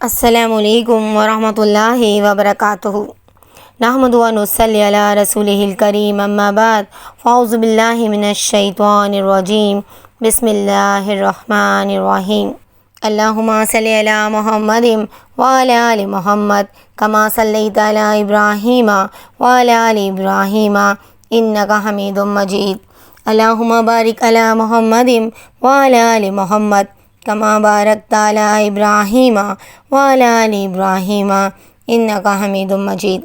السلام علیکم ورحمۃ اللہ وبرکاتہ۔ نحمد و نصلی علی رسولہ الکریم، اما بعد، فاعوذ باللہ من الشیطان الرجیم، بسم اللہ الرحمن الرحیم۔ اللہم صلی علی محمد وعلی آل محمد کما صلیت علی ابراہیم وعلی آل ابراہیم انک حمید مجید۔ اللہم بارک علی محمد وعلی آل محمد کما بارکت علی ابراہیم وعلی آل ابراہیم انک حمید مجید۔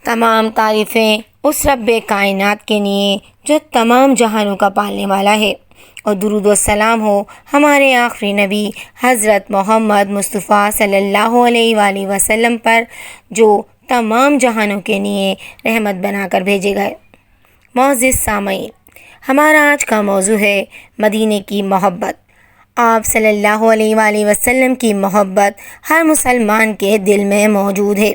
تمام تعریفیں اس رب کائنات کے لیے جو تمام جہانوں کا پالنے والا ہے، اور درود و سلام ہو ہمارے آخری نبی حضرت محمد مصطفیٰ صلی اللہ علیہ وآلہ وسلم پر، جو تمام جہانوں کے لیے رحمت بنا کر بھیجے گئے۔ معزز سامعین، ہمارا آج کا موضوع ہے مدینے کی محبت۔ آپ صلی اللہ علیہ وآلہ وسلم کی محبت ہر مسلمان کے دل میں موجود ہے،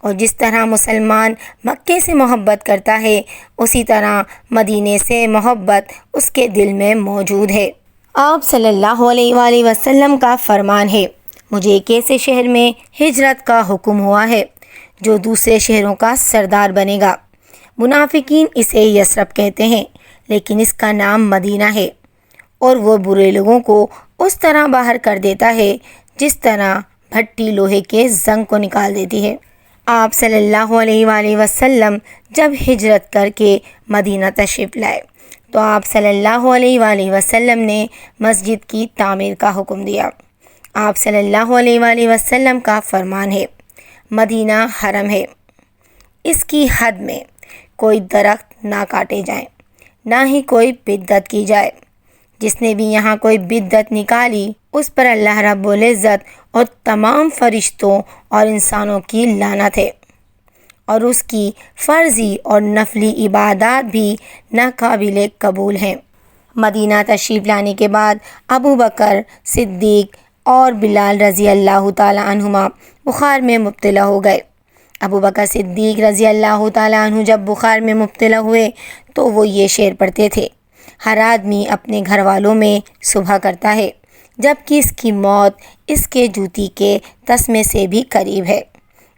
اور جس طرح مسلمان مکے سے محبت کرتا ہے، اسی طرح مدینے سے محبت اس کے دل میں موجود ہے۔ آپ صلی اللہ علیہ وآلہ وسلم کا فرمان ہے، مجھے ایک ایسے شہر میں ہجرت کا حکم ہوا ہے جو دوسرے شہروں کا سردار بنے گا۔ منافقین اسے یثرب کہتے ہیں، لیکن اس کا نام مدینہ ہے، اور وہ برے لوگوں کو اس طرح باہر کر دیتا ہے جس طرح بھٹی لوہے کے زنگ کو نکال دیتی ہے۔ آپ صلی اللہ علیہ وآلہ وسلم جب ہجرت کر کے مدینہ تشریف لائے تو آپ صلی اللہ علیہ وآلہ وسلم نے مسجد کی تعمیر کا حکم دیا۔ آپ صلی اللہ علیہ وآلہ وسلم کا فرمان ہے، مدینہ حرم ہے، اس کی حد میں کوئی درخت نہ کاٹے جائیں، نہ ہی کوئی بدعت کی جائے۔ جس نے بھی یہاں کوئی بدعت نکالی، اس پر اللہ رب العزت اور تمام فرشتوں اور انسانوں کی لعنت ہے، اور اس کی فرضی اور نفلی عبادات بھی ناقابل قبول ہیں۔ مدینہ تشریف لانے کے بعد ابو بکر صدیق اور بلال رضی اللہ تعالی عنہما بخار میں مبتلا ہو گئے۔ ابو بکر صدیق رضی اللہ تعالی عنہ جب بخار میں مبتلا ہوئے تو وہ یہ شعر پڑھتے تھے، ہر آدمی اپنے گھر والوں میں صبح کرتا ہے، جبکہ اس کی موت اس کے جوتی کے تسمے سے بھی قریب ہے۔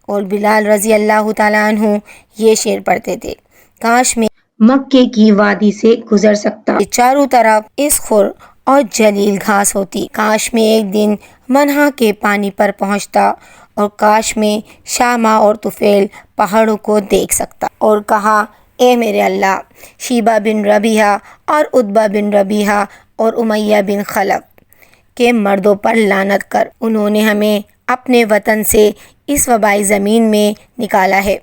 اور بلال رضی اللہ تعالیٰ عنہ یہ شعر پڑھتے تھے، کاش میں مکے کی وادی سے گزر سکتا، چاروں طرف اس خور اور جلیل گھاس ہوتی، کاش میں ایک دن منہا کے پانی پر پہنچتا، اور کاش میں شامہ اور طفیل پہاڑوں کو دیکھ سکتا۔ اور کہا، اے میرے اللہ، شیبہ بن ربیعہ اور عتبہ بن ربیعہ اور امیہ بن خلف کے مردوں پر لعنت کر، انہوں نے ہمیں اپنے وطن سے اس وبائی زمین میں نکالا ہے۔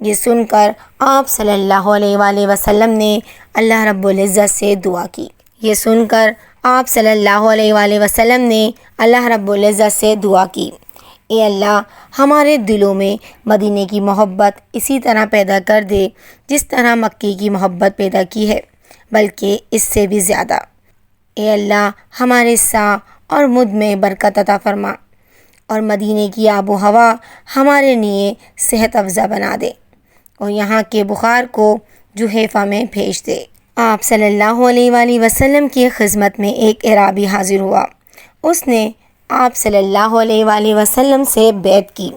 یہ سن کر آپ صلی اللہ علیہ وآلہ وسلم نے اللہ رب العزت سے دعا کی۔ یہ سن کر آپ صلی اللہ علیہ وآلہ وسلم نے اللہ رب العزت سے دعا کی، اے اللہ، ہمارے دلوں میں مدینے کی محبت اسی طرح پیدا کر دے جس طرح مکی کی محبت پیدا کی ہے، بلکہ اس سے بھی زیادہ۔ اے اللہ، ہمارے سا اور مدھ میں برکت عطا فرما، اور مدینے کی آب و ہوا ہمارے لیے صحت افزا بنا دے، اور یہاں کے بخار کو جحیفہ میں بھیج دے۔ آپ صلی اللہ علیہ وآلہ وسلم کی خدمت میں ایک اعرابی حاضر ہوا، اس نے آپ صلی اللہ علیہ وآلہ وسلم سے بیعت کی۔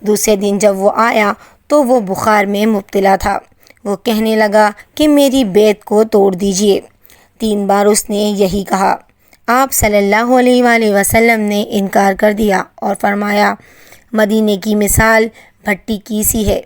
دوسرے دن جب وہ آیا تو وہ بخار میں مبتلا تھا۔ وہ کہنے لگا کہ میری بیعت کو توڑ دیجیے۔ 3 بار اس نے یہی کہا۔ آپ صلی اللہ علیہ وآلہ وسلم نے انکار کر دیا اور فرمایا، مدینے کی مثال بھٹی کی سی ہے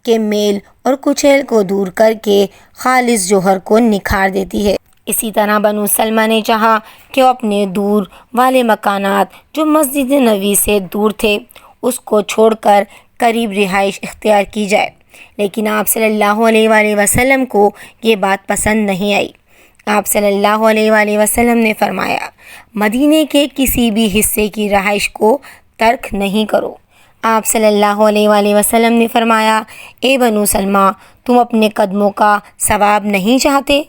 کہ میل اور کچیل کو دور کر کے خالص جوہر کو نکھار دیتی ہے۔ اسی طرح بنو سلمہ نے چاہا کہ وہ اپنے دور والے مکانات جو مسجد نبوی سے دور تھے اس کو چھوڑ کر قریب رہائش اختیار کی جائے، لیکن آپ صلی اللہ علیہ وآلہ وسلم کو یہ بات پسند نہیں آئی۔ آپ صلی اللہ علیہ وآلہ وسلم نے فرمایا، مدینے کے کسی بھی حصے کی رہائش کو ترک نہیں کرو۔ آپ صلی اللہ علیہ وآلہ وسلم نے فرمایا، اے بنو سلمہ، تم اپنے قدموں کا ثواب نہیں چاہتے؟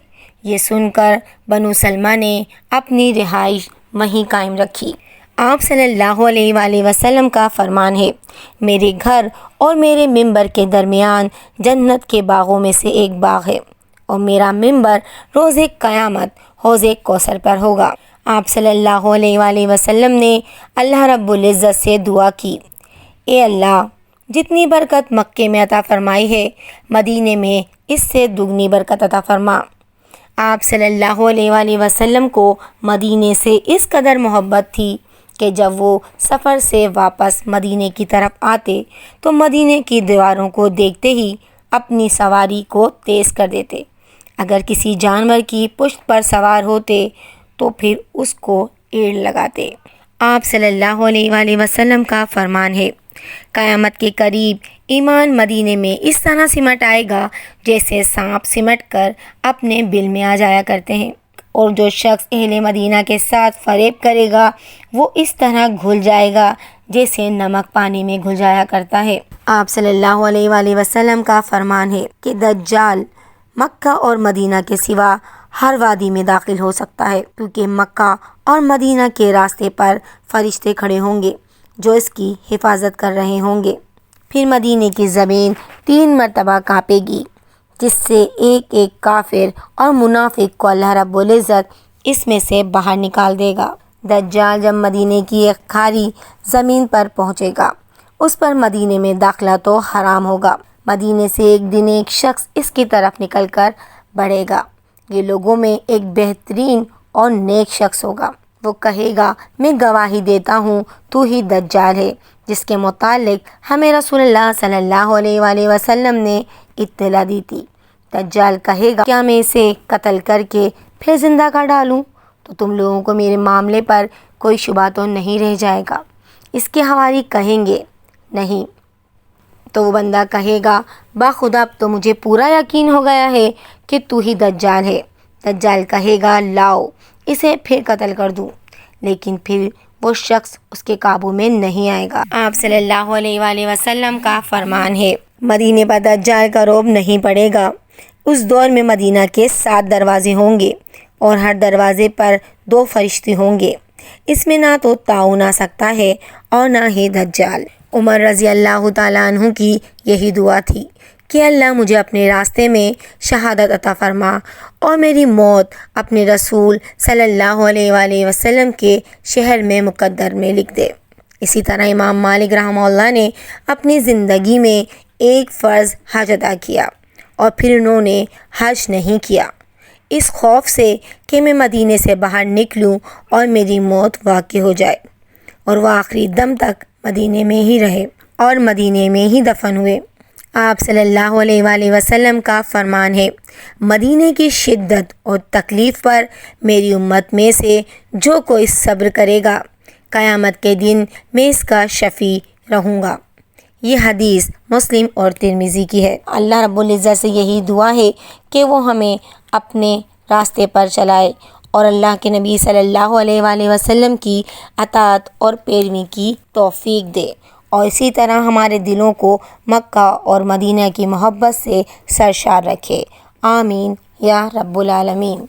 یہ سن کر بنو سلمہ نے اپنی رہائش وہیں قائم رکھی۔ آپ صلی اللہ علیہ وآلہ وسلم کا فرمان ہے، میرے گھر اور میرے ممبر کے درمیان جنت کے باغوں میں سے ایک باغ ہے، اور میرا ممبر روز قیامت حوض کوثر پر ہوگا۔ آپ صلی اللہ علیہ وآلہ وسلم نے اللہ رب العزت سے دعا کی، اے اللہ، جتنی برکت مکے میں عطا فرمائی ہے، مدینے میں اس سے دگنی برکت عطا فرما۔ آپ صلی اللہ علیہ وآلہ وسلم کو مدینے سے اس قدر محبت تھی کہ جب وہ سفر سے واپس مدینے کی طرف آتے تو مدینے کی دیواروں کو دیکھتے ہی اپنی سواری کو تیز کر دیتے۔ اگر کسی جانور کی پشت پر سوار ہوتے تو پھر اس کو ایڑ لگاتے۔ آپ صلی اللہ علیہ وآلہ وسلم کا فرمان ہے، قیامت کے قریب ایمان مدینے میں اس طرح سمٹ آئے گا جیسے سانپ سمٹ کر اپنے بل میں آ جایا کرتے ہیں، اور جو شخص اہل مدینہ کے ساتھ فریب کرے گا وہ اس طرح گھل جائے گا جیسے نمک پانی میں گھل جایا کرتا ہے۔ آپ صلی اللہ علیہ وآلہ وسلم کا فرمان ہے کہ دجال مکہ اور مدینہ کے سوا ہر وادی میں داخل ہو سکتا ہے، کیونکہ مکہ اور مدینہ کے راستے پر فرشتے کھڑے ہوں گے جو اس کی حفاظت کر رہے ہوں گے۔ پھر مدینے کی زمین 3 مرتبہ کانپے گی، جس سے ایک ایک کافر اور منافق کو اللہ رب العزت اس میں سے باہر نکال دے گا۔ دجال جب مدینے کی ایک کھاری زمین پر پہنچے گا، اس پر مدینے میں داخلہ تو حرام ہوگا۔ مدینے سے ایک دن ایک شخص اس کی طرف نکل کر بڑھے گا۔ یہ لوگوں میں ایک بہترین اور نیک شخص ہوگا۔ وہ کہے گا، میں گواہی دیتا ہوں تو ہی دجال ہے، جس کے متعلق ہمیں رسول اللہ صلی اللہ علیہ وآلہ وسلم نے اطلاع دی تھی۔ دجال کہے گا، کیا میں اسے قتل کر کے پھر زندہ کر ڈالوں تو تم لوگوں کو میرے معاملے پر کوئی شبہ تو نہیں رہ جائے گا؟ اس کے حوالی کہیں گے، نہیں۔ تو وہ بندہ کہے گا، باخدا اب تو مجھے پورا یقین ہو گیا ہے کہ تو ہی دجال ہے۔ دجال کہے گا، لاؤ اسے پھر قتل کر دوں، لیکن پھر وہ شخص اس کے قابو میں نہیں آئے گا۔ آپ صلی اللہ علیہ وآلہ وسلم کا فرمان ہے، مدینے پر دجال کا رعب نہیں پڑے گا۔ اس دور میں مدینہ کے 7 دروازے ہوں گے اور ہر دروازے پر 2 فرشتے ہوں گے۔ اس میں نہ تو طاعون آ سکتا ہے اور نہ ہی دجال۔ عمر رضی اللہ تعالیٰ عنہ کی یہی دعا تھی کہ اللہ مجھے اپنے راستے میں شہادت عطا فرما اور میری موت اپنے رسول صلی اللہ علیہ وآلہ وسلم کے شہر میں مقدر میں لکھ دے۔ اسی طرح امام مالک رحمہ اللہ نے اپنی زندگی میں ایک فرض حج ادا کیا اور پھر انہوں نے حج نہیں کیا، اس خوف سے کہ میں مدینے سے باہر نکلوں اور میری موت واقع ہو جائے، اور وہ آخری دم تک مدینے میں ہی رہے اور مدینے میں ہی دفن ہوئے۔ آپ صلی اللہ علیہ وآلہ وسلم کا فرمان ہے، مدینے کی شدت اور تکلیف پر میری امت میں سے جو کوئی صبر کرے گا، قیامت کے دن میں اس کا شفیع رہوں گا۔ یہ حدیث مسلم اور ترمذی کی ہے۔ اللہ رب العزت سے یہی دعا ہے کہ وہ ہمیں اپنے راستے پر چلائے اور اللہ کے نبی صلی اللہ علیہ وآلہ وسلم کی اطاعت اور پیروی کی توفیق دے، اور اسی طرح ہمارے دلوں کو مکہ اور مدینہ کی محبت سے سرشار رکھے۔ آمین یا رب العالمین۔